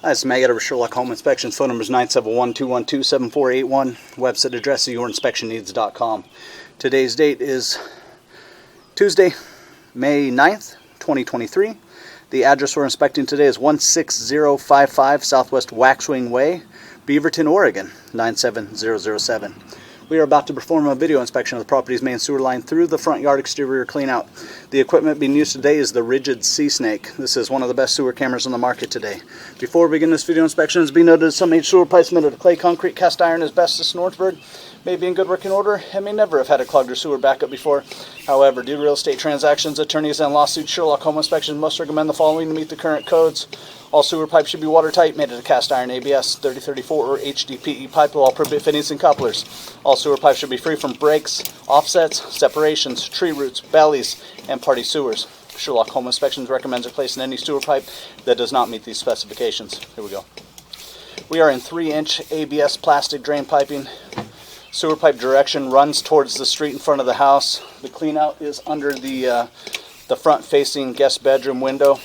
Hi, it's Matt of Sherlock Home Inspections. Phone number is 971-212-7481. Website address is yourinspectionneeds.com. Today's date is Tuesday, May 9th, 2023. The address we're inspecting today is 16055 Southwest Waxwing Way, Beaverton, Oregon, 97007. We are about to perform a video inspection of the property's main sewer line through the front yard exterior clean out. The equipment being used today is the Rigid Sea Snake. This is one of the best sewer cameras on the market today. Before we begin this video inspection, it's been noted some sewer pipes made of clay, concrete, cast iron, asbestos, and Northbird may be in good working order and may never have had a clogged or sewer backup before. However, due to real estate transactions, attorneys, and lawsuits, Sherlock Home Inspections must recommend the following to meet the current codes. All sewer pipes should be watertight, made of cast iron ABS 3034 or HDPE pipe with all appropriate fittings and couplers. All sewer pipes should be free from breaks, offsets, separations, tree roots, bellies, and party sewers. Sherlock Home Inspections recommends replacing any sewer pipe that does not meet these specifications. Here we go. We are in 3-inch ABS plastic drain piping. Sewer pipe direction runs towards the street in front of the house. The clean out is under the front facing guest bedroom window.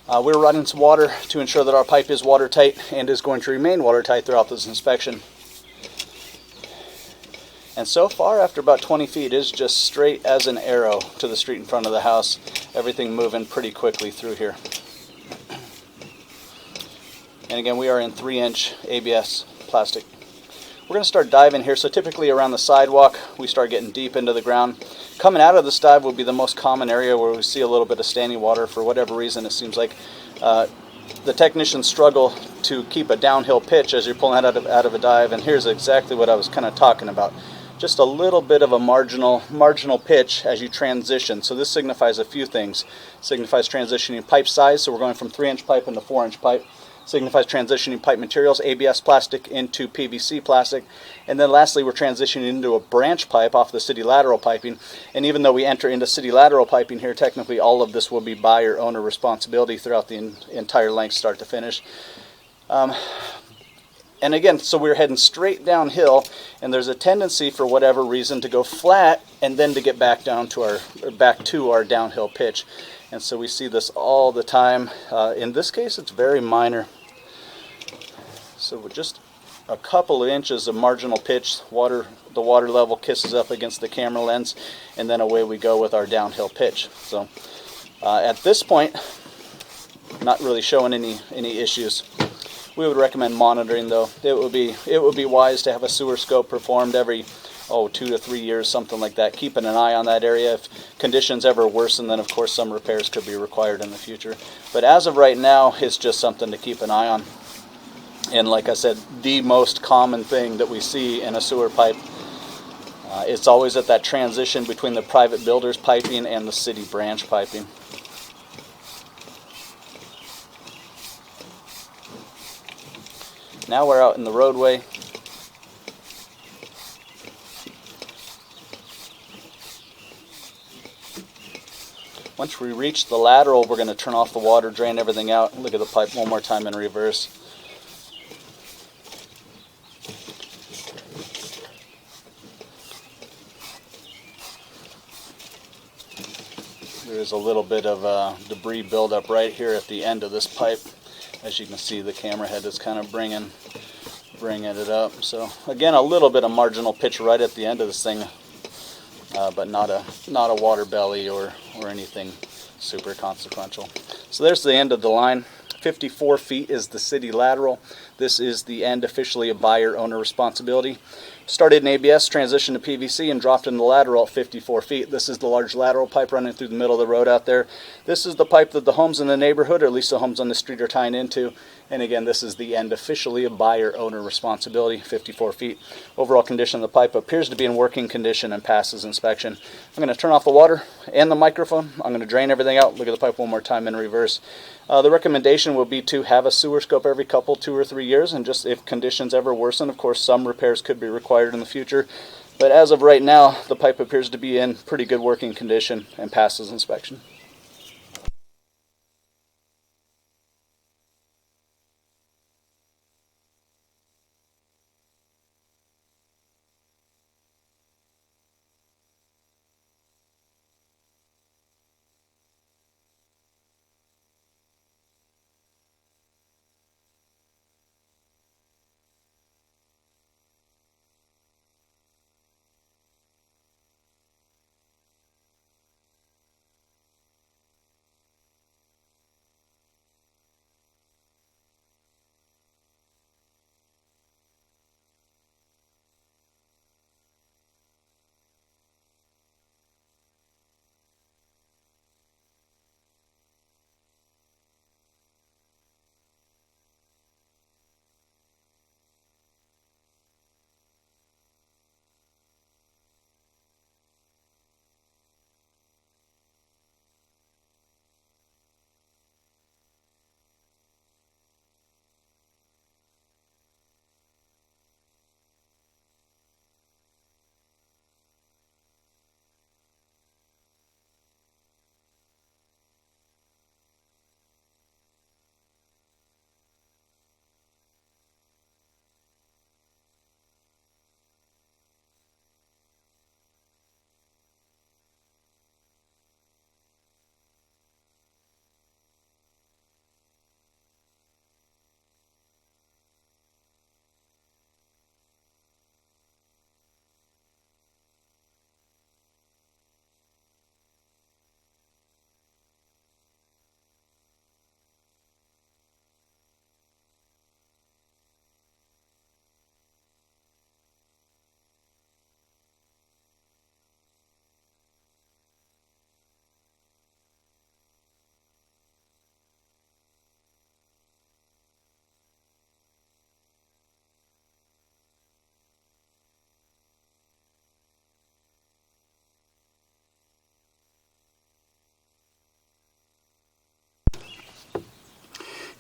We're running some water to ensure that our pipe is watertight and is going to remain watertight throughout this inspection. And so far, after about 20 feet, is just straight as an arrow to the street in front of the house. Everything moving pretty quickly through here. And again, we are in 3-inch ABS plastic. We're going to start diving here. So typically around the sidewalk, we start getting deep into the ground. Coming out of this dive will be the most common area where we see a little bit of standing water. For whatever reason, it seems like the technicians struggle to keep a downhill pitch as you're pulling out of a dive. And here's exactly what I was kind of talking about. Just a little bit of a marginal pitch as you transition. So this signifies a few things. It signifies transitioning pipe size. So we're going from 3-inch pipe into 4-inch pipe. Signifies transitioning pipe materials, ABS plastic into PVC plastic. And then lastly, we're transitioning into a branch pipe off the city lateral piping. And even though we enter into city lateral piping here, technically all of this will be buyer owner responsibility throughout the entire length, start to finish. And again, so we're heading straight downhill, and there's a tendency for whatever reason to go flat and then to get back down to our downhill pitch. And so we see this all the time. In this case, it's very minor. So with just a couple of inches of marginal pitch, the water level kisses up against the camera lens, and then away we go with our downhill pitch. So at this point, not really showing any issues. We would recommend monitoring, though. It would be wise to have a sewer scope performed every 2 to 3 years, something like that. Keeping an eye on that area. If conditions ever worsen, then of course some repairs could be required in the future. But as of right now, it's just something to keep an eye on. And like I said, the most common thing that we see in a sewer pipe, it's always at that transition between the private builder's piping and the city branch piping. Now we're out in the roadway. Once we reach the lateral, we're going to turn off the water, drain everything out. Look at the pipe one more time in reverse. There's a little bit of debris buildup right here at the end of this pipe. As you can see, the camera head is kind of bringing it up. So again, a little bit of marginal pitch right at the end of this thing, but not a water belly or anything super consequential. So there's the end of the line. 54 feet is the city lateral. This is the end, officially a buyer-owner responsibility. Started in ABS, transitioned to PVC, and dropped in the lateral at 54 feet. This is the large lateral pipe running through the middle of the road out there. This is the pipe that the homes in the neighborhood, or at least the homes on the street, are tying into. And again, this is the end, officially a buyer-owner responsibility, 54 feet. Overall condition of the pipe appears to be in working condition and passes inspection. I'm going to turn off the water and the microphone. I'm going to drain everything out. Look at the pipe one more time in reverse. The recommendation will be to have a sewer scope every 2 or 3 years, and just if conditions ever worsen, of course, some repairs could be required in the future. But as of right now, the pipe appears to be in pretty good working condition and passes inspection.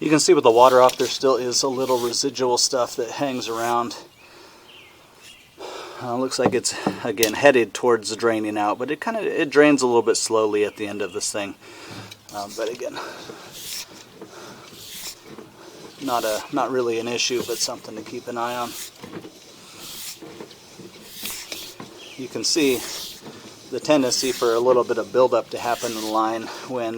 You can see with the water off there still is a little residual stuff that hangs around. Looks like it's again headed towards draining out, but it drains a little bit slowly at the end of this thing. But again, not really an issue, but something to keep an eye on. You can see the tendency for a little bit of buildup to happen in the line when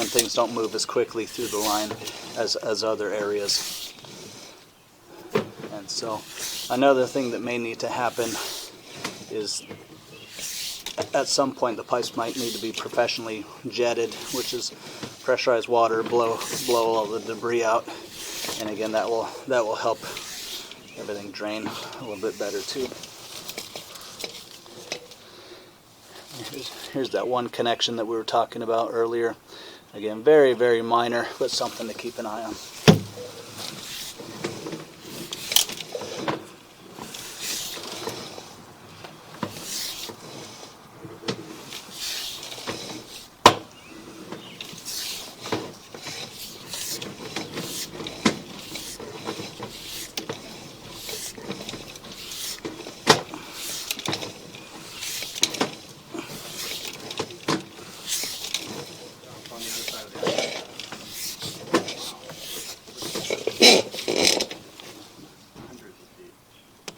things don't move as quickly through the line as other areas. And so another thing that may need to happen is at some point the pipes might need to be professionally jetted, which is pressurized water, blow all the debris out. And again, that will help everything drain a little bit better too. Here's that one connection that we were talking about earlier. Again, very, very minor, but something to keep an eye on.